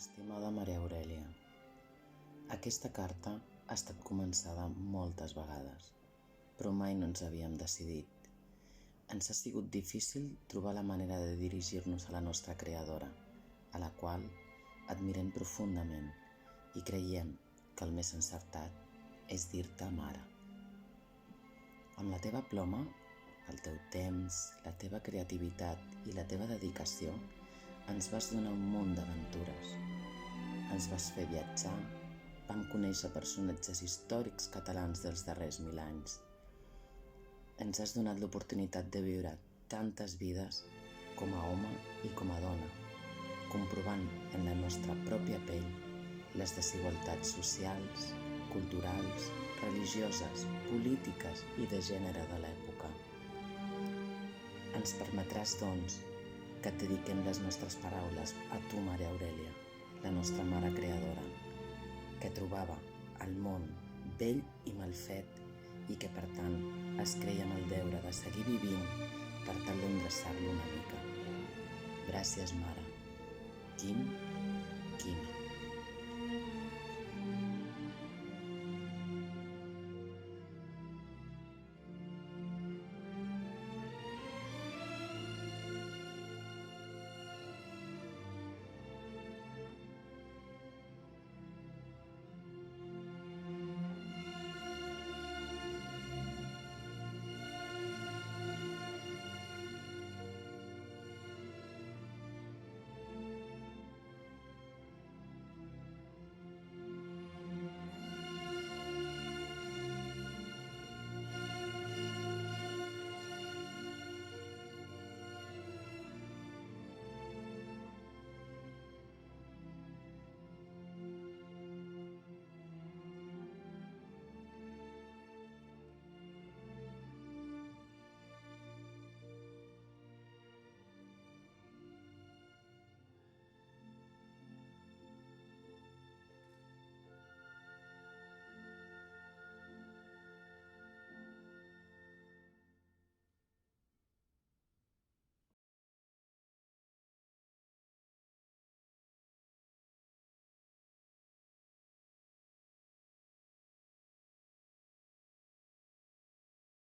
Estimada Maria Aurèlia, aquesta carta ha estat començada moltes vegades, però mai no ens havíem decidit. Ens ha sigut difícil trobar la manera de dirigir-nos a la nostra creadora, a la qual admirem profundament i creiem que el més encertat és dir-te mare. Amb la teva ploma, el teu temps, la teva creativitat i la teva dedicació ens vas donar un munt d'aventures. Ens vas fer viatjar, vam conèixer personatges històrics catalans dels darrers 1000 anys. Ens has donat l'oportunitat de viure tantes vides com a home i com a dona, comprovant en la nostra pròpia pell les desigualtats socials, culturals, religioses, polítiques i de gènere de l'època. Ens permetràs, doncs, que et dediquem les nostres paraules a tu, Maria Aurèlia, la nostra mare creadora, que trobava el món vell i mal fet i que, per tant, es creia amb el deure de seguir vivint per tal d'endreçar-lo una mica. Gràcies, mare. Quim.